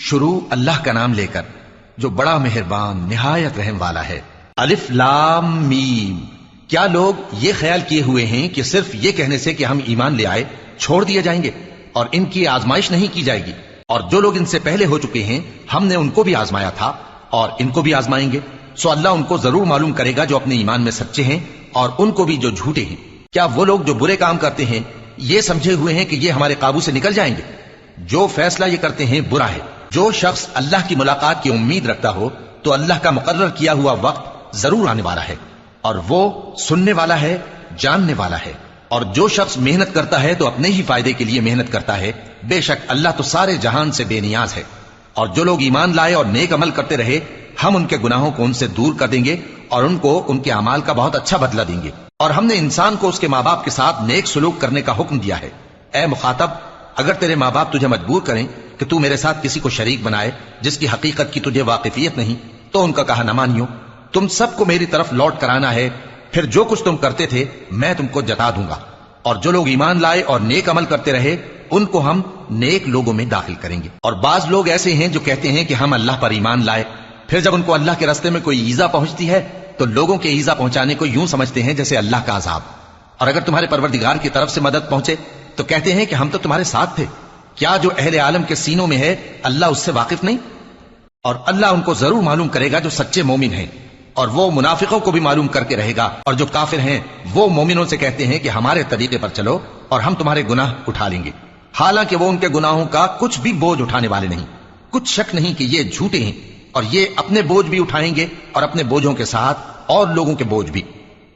شروع اللہ کا نام لے کر جو بڑا مہربان نہایت رحم والا ہے۔ الف لام میم۔ کیا لوگ یہ خیال کیے ہوئے ہیں کہ صرف یہ کہنے سے کہ ہم ایمان لے آئے چھوڑ دیے جائیں گے اور ان کی آزمائش نہیں کی جائے گی؟ اور جو لوگ ان سے پہلے ہو چکے ہیں ہم نے ان کو بھی آزمایا تھا اور ان کو بھی آزمائیں گے، سو اللہ ان کو ضرور معلوم کرے گا جو اپنے ایمان میں سچے ہیں اور ان کو بھی جو جھوٹے ہیں۔ کیا وہ لوگ جو برے کام کرتے ہیں یہ سمجھے ہوئے ہیں کہ یہ ہمارے قابو سے نکل جائیں گے؟ جو فیصلہ یہ کرتے ہیں برا ہے۔ جو شخص اللہ کی ملاقات کی امید رکھتا ہو تو اللہ کا مقرر کیا ہوا وقت ضرور آنے والا ہے اور وہ سننے والا ہے، جاننے والا ہے۔ اور جو شخص محنت کرتا ہے تو اپنے ہی فائدے کے لیے محنت کرتا ہے، بے شک اللہ تو سارے جہان سے بے نیاز ہے۔ اور جو لوگ ایمان لائے اور نیک عمل کرتے رہے ہم ان کے گناہوں کو ان سے دور کر دیں گے اور ان کو ان کے اعمال کا بہت اچھا بدلہ دیں گے۔ اور ہم نے انسان کو اس کے ماں باپ کے ساتھ نیک سلوک کرنے کا حکم دیا ہے۔ اے مخاطب، اگر تیرے ماں باپ تجھے مجبور کریں کہ تو میرے ساتھ کسی کو شریک بنائے جس کی حقیقت کی تجھے واقفیت نہیں تو ان کا کہا نہ مانیو۔ تم سب کو میری طرف لوٹ کر آنا ہے، پھر جو کچھ تم کرتے تھے میں تم کو جتا دوں گا۔ اور جو لوگ ایمان لائے اور نیک عمل کرتے رہے ان کو ہم نیک لوگوں میں داخل کریں گے۔ اور بعض لوگ ایسے ہیں جو کہتے ہیں کہ ہم اللہ پر ایمان لائے، پھر جب ان کو اللہ کے راستے میں کوئی ایذا پہنچتی ہے تو لوگوں کے ایذا پہنچانے کو یوں سمجھتے ہیں جیسے اللہ کا عذاب۔ اور اگر تمہارے پروردگار کی طرف سے مدد پہنچے تو کہتے ہیں کہ ہم تو تمہارے ساتھ تھے۔ کیا جو اہل عالم کے سینوں میں ہے اللہ اس سے واقف نہیں؟ اور اللہ ان کو ضرور معلوم کرے گا جو سچے مومن ہیں، اور وہ منافقوں کو بھی معلوم کر کے رہے گا۔ اور جو کافر ہیں وہ مومنوں سے کہتے ہیں کہ ہمارے طریقے پر چلو اور ہم تمہارے گناہ اٹھا لیں گے، حالانکہ وہ ان کے گناہوں کا کچھ بھی بوجھ اٹھانے والے نہیں۔ کچھ شک نہیں کہ یہ جھوٹے ہیں اور یہ اپنے بوجھ بھی اٹھائیں گے اور اپنے بوجھوں کے ساتھ اور لوگوں کے بوجھ بھی۔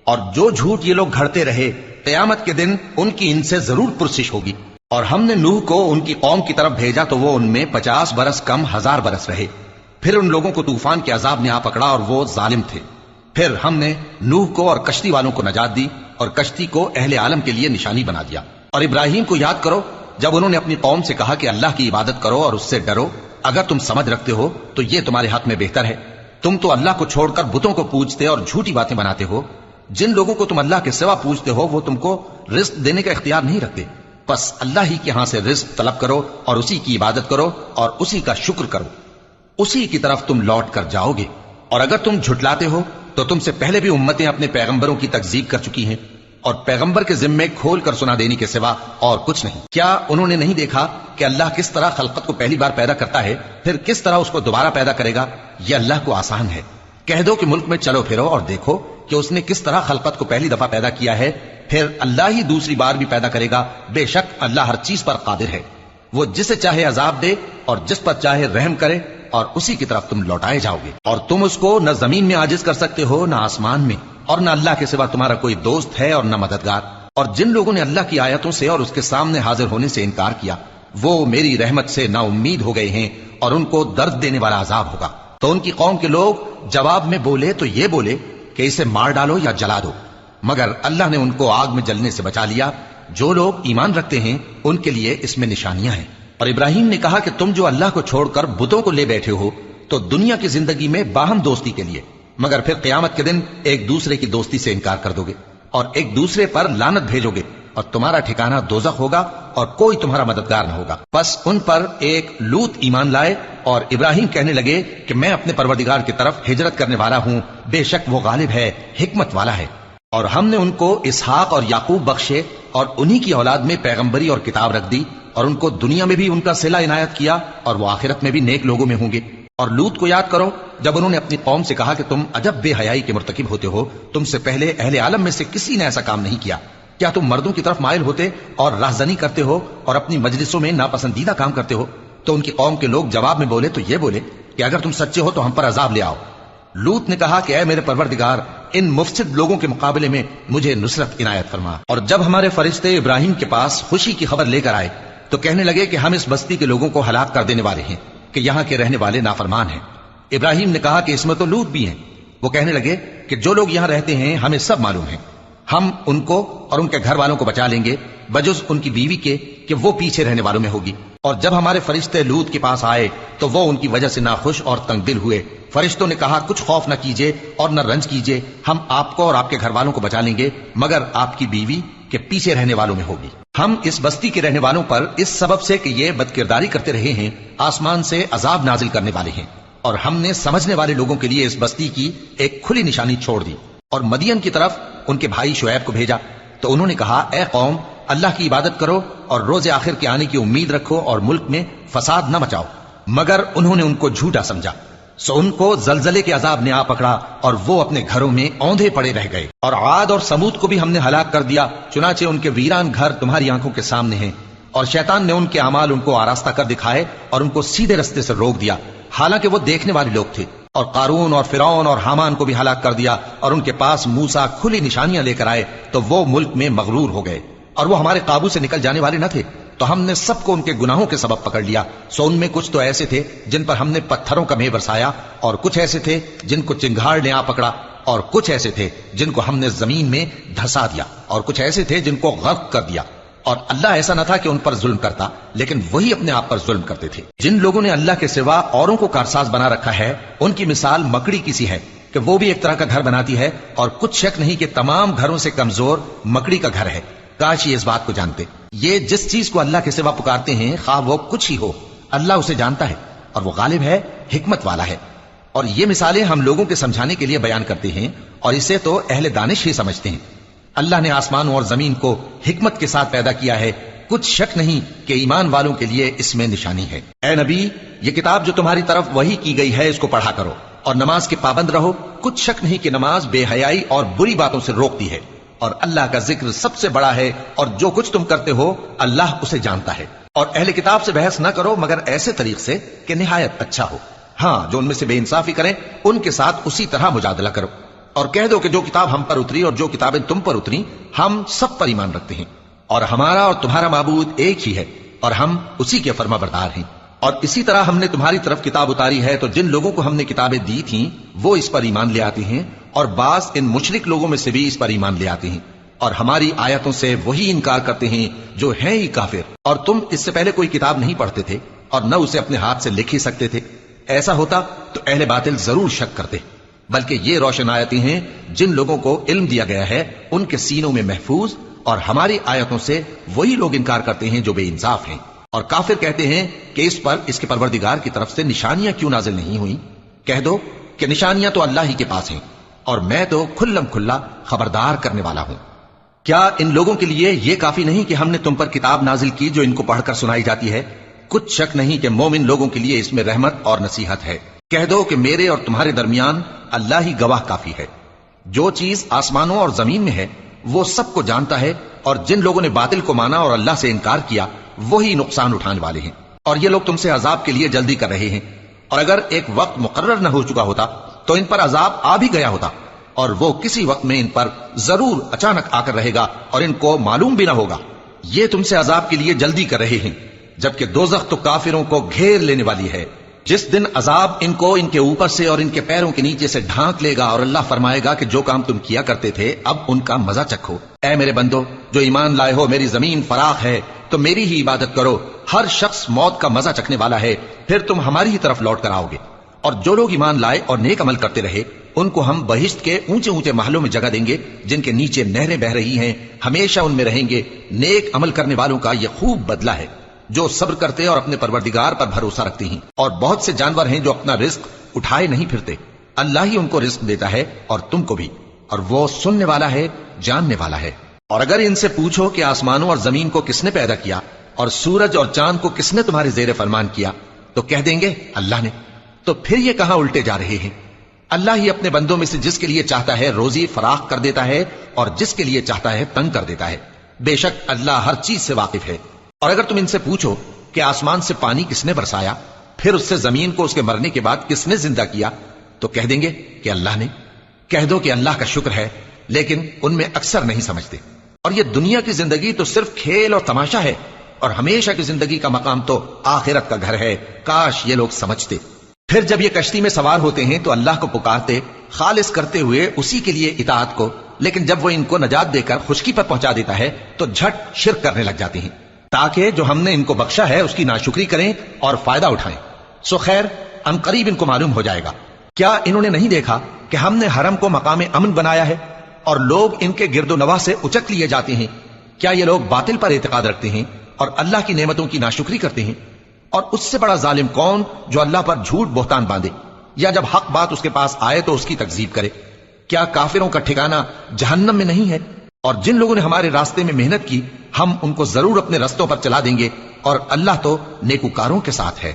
اور جو جھوٹ یہ لوگ گھڑتے رہے قیامت کے دن ان کی ان سے ضرور پرسش ہوگی۔ اور ہم نے نوح کو ان کی قوم کی طرف بھیجا تو وہ ان میں 50 برس کم 1000 برس رہے، پھر ان لوگوں کو طوفان کے عذاب نے آ پکڑا اور وہ ظالم تھے۔ پھر ہم نے نوح کو اور کشتی والوں کو نجات دی اور کشتی کو اہل عالم کے لیے نشانی بنا دیا۔ اور ابراہیم کو یاد کرو جب انہوں نے اپنی قوم سے کہا کہ اللہ کی عبادت کرو اور اس سے ڈرو، اگر تم سمجھ رکھتے ہو تو یہ تمہارے حق میں بہتر ہے۔ تم تو اللہ کو چھوڑ کر بتوں کو پوجتے اور جھوٹی باتیں بناتے ہو۔ جن لوگوں کو تم اللہ کے سوا پوجتے ہو وہ تم کو رزق دینے کا اختیار نہیں رکھتے، بس اللہ ہی کے ہاں سے رزق طلب کرو اور اسی کی عبادت کرو اور اسی کا شکر کرو، اسی کی طرف تم لوٹ کر جاؤ گے۔ اور اگر تم جھٹلاتے ہو تو تم سے پہلے بھی امتیں اپنے پیغمبروں کی تکذیب کر چکی ہیں، اور پیغمبر کے ذمے کھول کر سنا دینے کے سوا اور کچھ نہیں۔ کیا انہوں نے نہیں دیکھا کہ اللہ کس طرح خلقت کو پہلی بار پیدا کرتا ہے پھر کس طرح اس کو دوبارہ پیدا کرے گا؟ یہ اللہ کو آسان ہے۔ کہہ دو کہ ملک میں چلو پھرو اور دیکھو کہ اس نے کس طرح خلقت کو پہلی دفعہ پیدا کیا ہے، پھر اللہ ہی دوسری بار بھی پیدا کرے گا۔ بے شک اللہ ہر چیز پر قادر ہے۔ وہ جسے چاہے عذاب دے اور جس پر چاہے رحم کرے، اور اسی کی طرف تم لوٹائے جاؤ گے۔ اور تم اس کو نہ زمین میں عاجز کر سکتے ہو نہ آسمان میں، اور نہ اللہ کے سوا تمہارا کوئی دوست ہے اور نہ مددگار۔ اور جن لوگوں نے اللہ کی آیتوں سے اور اس کے سامنے حاضر ہونے سے انکار کیا وہ میری رحمت سے نا امید ہو گئے ہیں اور ان کو درد دینے والا عذاب ہوگا۔ تو ان کی قوم کے لوگ جواب میں بولے تو یہ بولے کہ اسے مار ڈالو یا جلا دو، مگر اللہ نے ان کو آگ میں جلنے سے بچا لیا۔ جو لوگ ایمان رکھتے ہیں ان کے لیے اس میں نشانیاں ہیں۔ اور ابراہیم نے کہا کہ تم جو اللہ کو چھوڑ کر بتوں کو لے بیٹھے ہو تو دنیا کی زندگی میں باہم دوستی کے لیے، مگر پھر قیامت کے دن ایک دوسرے کی دوستی سے انکار کر دو گے اور ایک دوسرے پر لعنت بھیجو گے، اور تمہارا ٹھکانہ دوزخ ہوگا اور کوئی تمہارا مددگار نہ ہوگا۔ بس ان پر ایک لوط ایمان لائے اور ابراہیم کہنے لگے کہ میں اپنے پروردگار کی طرف ہجرت کرنے والا ہوں، بے شک وہ غالب ہے، حکمت والا ہے۔ اور ہم نے ان کو اسحاق اور یعقوب بخشے اور انہی کی اولاد میں پیغمبری اور کتاب رکھ دی، اور ان کو دنیا میں بھی ان کا صلہ عنایت کیا اور وہ آخرت میں بھی نیک لوگوں میں ہوں گے۔ اور لوط کو یاد کرو جب انہوں نے اپنی قوم سے کہا کہ تم عجب بے حیائی کے مرتکب ہوتے ہو، تم سے پہلے اہل عالم میں سے کسی نے ایسا کام نہیں کیا۔ کیا تم مردوں کی طرف مائل ہوتے اور راہزنی کرتے ہو اور اپنی مجلسوں میں ناپسندیدہ کام کرتے ہو؟ تو ان کی قوم کے لوگ جواب میں بولے تو یہ بولے کہ اگر تم سچے ہو تو ہم پر عذاب لے آؤ۔ لوط نے کہا کہ اے میرے پروردگار، ان مفسد لوگوں کے مقابلے میں مجھے نصرت عنایت فرما۔ اور جب ہمارے فرشتے ابراہیم کے پاس خوشی کی خبر لے کر آئے تو کہنے لگے کہ ہم اس بستی کے لوگوں کو ہلاک کر دینے والے ہیں کہ یہاں کے رہنے والے نافرمان ہیں۔ ابراہیم نے کہا کہ اس میں تو لوط بھی ہیں۔ وہ کہنے لگے کہ جو لوگ یہاں رہتے ہیں ہمیں سب معلوم ہے، ہم ان کو اور ان کے گھر والوں کو بچا لیں گے بجز ان کی بیوی کے کہ وہ پیچھے رہنے والوں میں ہوگی۔ اور جب ہمارے فرشتے لوط کے پاس آئے تو وہ ان کی وجہ سے ناخوش اور تنگ دل ہوئے۔ فرشتوں نے کہا کچھ خوف نہ کیجیے اور نہ رنج کیجیے، ہم آپ کو اور آپ کے گھر والوں کو بچا لیں گے مگر آپ کی بیوی کہ پیچھے رہنے والوں میں ہوگی۔ ہم اس بستی کے رہنے والوں پر اس سبب سے کہ یہ بدکرداری کرتے رہے ہیں آسمان سے عذاب نازل کرنے والے ہیں، اور ہم نے سمجھنے والے لوگوں کے لیے اس بستی کی ایک کھلی نشانی چھوڑ دی۔ اور مدین کی طرف ان کے بھائی شعیب کو بھیجا تو انہوں نے کہا، اے قوم، اللہ کی عبادت کرو اور روز آخر کے آنے کی امید رکھو اور ملک میں فساد نہ مچاؤ، مگر انہوں نے ان کو جھوٹا سمجھا، سو ان کو زلزلے کے عذاب نے آ پکڑا اور وہ اپنے گھروں میں اوندھے پڑے رہ گئے۔ اور عاد اور سمود کو بھی ہم نے ہلاک کر دیا، چنانچہ ان کے ویران گھر تمہاری آنکھوں کے سامنے ہیں، اور شیطان نے ان کے اعمال ان کو آراستہ کر دکھائے اور ان کو سیدھے رستے سے روک دیا، حالانکہ وہ دیکھنے والے لوگ تھے۔ اور قارون اور فرعون اور حامان کو بھی ہلاک کر دیا، اور ان کے پاس موسیٰ کھلی نشانیاں لے کر آئے تو وہ ملک میں مغرور ہو گئے، اور وہ ہمارے قابو سے نکل جانے والے نہ تھے، تو ہم نے سب کو ان کے گناہوں کے سبب پکڑ لیا۔ سو ان میں کچھ تو ایسے تھے جن پر ہم نے پتھروں کا مے برسایا، اور کچھ ایسے تھے جن کو چنگھاڑ نے آ پکڑا، اور کچھ ایسے تھے جن کو ہم نے زمین میں دھسا دیا، اور کچھ ایسے تھے جن کو غرق کر دیا۔ اور اللہ ایسا نہ تھا کہ ان پر ظلم کرتا، لیکن وہی اپنے آپ پر ظلم کرتے تھے۔ جن لوگوں نے اللہ کے سوا اوروں کو کارساز بنا رکھا ہے، ان کی مثال مکڑی کی سی ہے کہ وہ بھی ایک طرح کا گھر بناتی ہے، اور کچھ شک نہیں کہ تمام گھروں سے کمزور مکڑی کا گھر ہے۔ کاش یہ اس بات کو جانتے۔ یہ جس چیز کو اللہ کے سوا پکارتے ہیں، خواہ وہ کچھ ہی ہو، اللہ اسے جانتا ہے، اور وہ غالب ہے، حکمت والا ہے۔ اور یہ مثالیں ہم لوگوں کے سمجھانے کے لیے بیان کرتے ہیں، اور اسے تو اہل دانش ہی سمجھتے ہیں۔ اللہ نے آسمانوں اور زمین کو حکمت کے ساتھ پیدا کیا ہے، کچھ شک نہیں کہ ایمان والوں کے لیے اس میں نشانی ہے۔ اے نبی، یہ کتاب جو تمہاری طرف وحی کی گئی ہے، اس کو پڑھا کرو، اور نماز کے پابند رہو۔ کچھ شک نہیں کہ نماز بے حیائی اور بری باتوں سے روکتی ہے، اور اللہ کا ذکر سب سے بڑا ہے، اور جو کچھ تم کرتے ہو اللہ اسے جانتا ہے۔ اور اہل کتاب سے بحث نہ کرو مگر ایسے طریق سے کہ نہایت اچھا ہو۔ ہاں، جو ان میں سے بے انصافی کریں ان کے ساتھ اسی طرح مجادلہ کرو، اور کہہ دو کہ جو کتاب ہم پر اتری اور جو کتابیں تم پر اتری، ہم سب پر ایمان رکھتے ہیں، اور ہمارا اور تمہارا معبود ایک ہی ہے، اور ہم اسی کے فرما بردار ہیں۔ اور اسی طرح ہم نے تمہاری طرف کتاب اتاری ہے، تو جن لوگوں کو ہم نے کتابیں دی تھیں وہ اس پر ایمان لے آتے ہیں، اور بعض ان مشرک لوگوں میں سے بھی اس پر ایمان لے آتے ہیں، اور ہماری آیتوں سے وہی انکار کرتے ہیں جو ہیں ہی کافر۔ اور تم اس سے پہلے کوئی کتاب نہیں پڑھتے تھے اور نہ اسے اپنے ہاتھ سے لکھ ہی سکتے تھے، ایسا ہوتا تو اہل باطل ضرور شک کرتے، بلکہ یہ روشن آیتیں ہیں جن لوگوں کو علم دیا گیا ہے ان کے سینوں میں محفوظ، اور ہماری آیتوں سے وہی لوگ انکار کرتے ہیں جو بے انصاف ہیں۔ اور کافر کہتے ہیں کہ اس پر اس کے پروردگار کی طرف سے نشانیاں کیوں نازل نہیں ہوئی؟ کہہ دو کہ نشانیاں تو اللہ ہی کے پاس ہیں، اور میں تو کھلم کھلا خبردار کرنے والا ہوں۔ کیا ان لوگوں کے لیے یہ کافی نہیں کہ ہم نے تم پر کتاب نازل کی جو ان کو پڑھ کر سنائی جاتی ہے؟ کچھ شک نہیں کہ مومن لوگوں کے لیے اس میں رحمت اور نصیحت ہے۔ کہہ دو کہ میرے اور تمہارے درمیان اللہ ہی گواہ کافی ہے، جو چیز آسمانوں اور زمین میں ہے وہ سب کو جانتا ہے، اور جن لوگوں نے باطل کو مانا اور اللہ سے انکار کیا وہی نقصان اٹھانے والے ہیں۔ اور یہ لوگ تم سے عذاب کے لیے جلدی کر رہے ہیں، اور اگر ایک وقت مقرر نہ ہو چکا ہوتا تو ان پر عذاب آ بھی گیا ہوتا، اور وہ کسی وقت میں ان پر ضرور اچانک آ کر رہے گا اور ان کو معلوم بھی نہ ہوگا۔ یہ تم سے عذاب کے لیے جلدی کر رہے ہیں، جبکہ دوزخ تو کافروں کو گھیر لینے والی ہے۔ جس دن عذاب ان کو ان کے اوپر سے اور ان کے پیروں کے نیچے سے ڈھانک لے گا، اور اللہ فرمائے گا کہ جو کام تم کیا کرتے تھے اب ان کا مزہ چکھو۔ اے میرے بندو جو ایمان لائے ہو، میری زمین فراخ ہے تو میری ہی عبادت کرو۔ ہر شخص موت کا مزہ چکھنے والا ہے، پھر تم ہماری ہی طرف لوٹ کر آؤ گے۔ اور جو لوگ ایمان لائے اور نیک عمل کرتے رہے ان کو ہم بہشت کے اونچے اونچے محلوں میں جگہ دیں گے جن کے نیچے نہریں بہ رہی ہیں، ہمیشہ ان میں رہیں گے۔ نیک عمل کرنے والوں کا یہ خوب بدلہ ہے جو صبر کرتے اور اپنے پروردگار پر بھروسہ رکھتے ہیں۔ اور بہت سے جانور ہیں جو اپنا رزق اٹھائے نہیں پھرتے، اللہ ہی ان کو رزق دیتا ہے اور تم کو بھی، اور وہ سننے والا ہے، جاننے والا ہے۔ اور اگر ان سے پوچھو کہ آسمانوں اور زمین کو کس نے پیدا کیا اور سورج اور چاند کو کس نے تمہارے زیر فرمان کیا، تو کہہ دیں گے اللہ نے۔ تو پھر یہ کہاں الٹے جا رہے ہیں؟ اللہ ہی اپنے بندوں میں سے جس کے لیے چاہتا ہے روزی فراخ کر دیتا ہے، اور جس کے لیے چاہتا ہے تنگ کر دیتا ہے۔ بے شک اللہ ہر چیز سے واقف ہے۔ اور اگر تم ان سے پوچھو کہ آسمان سے پانی کس نے برسایا، پھر اس سے زمین کو اس کے مرنے کے بعد کس نے زندہ کیا، تو کہہ دیں گے کہ اللہ نے۔ کہہ دو کہ اللہ کا شکر ہے، لیکن ان میں اکثر نہیں سمجھتے۔ اور یہ دنیا کی زندگی تو صرف کھیل اور تماشا ہے، اور ہمیشہ کی زندگی کا مقام تو آخرت کا گھر ہے۔ کاش یہ لوگ سمجھتے۔ پھر جب یہ کشتی میں سوار ہوتے ہیں تو اللہ کو پکارتے خالص کرتے ہوئے اسی کے لیے اطاعت کو، لیکن جب وہ ان کو نجات دے کر خشکی پر پہنچا دیتا ہے تو جھٹ شرک کرنے لگ جاتے ہیں، تاکہ جو ہم نے ان کو بخشا ہے اس کی ناشکری کریں اور فائدہ اٹھائیں۔ سو خیر ان قریب ان کو معلوم ہو جائے گا۔ کیا انہوں نے نہیں دیکھا کہ ہم نے حرم کو مقام امن بنایا ہے، اور لوگ ان کے گرد و نواح سے اچک لیے جاتے ہیں؟ کیا یہ لوگ باطل پر اعتقاد رکھتے ہیں اور اللہ کی نعمتوں کی ناشکری کرتے ہیں؟ اور اس سے بڑا ظالم کون جو اللہ پر جھوٹ بہتان باندھے یا جب حق بات اس کے پاس آئے تو اس کی تکذیب کرے؟ کیا کافروں کا ٹھکانہ جہنم میں نہیں ہے؟ اور جن لوگوں نے ہمارے راستے میں محنت کی ہم ان کو ضرور اپنے رستوں پر چلا دیں گے، اور اللہ تو نیکوکاروں کے ساتھ ہے۔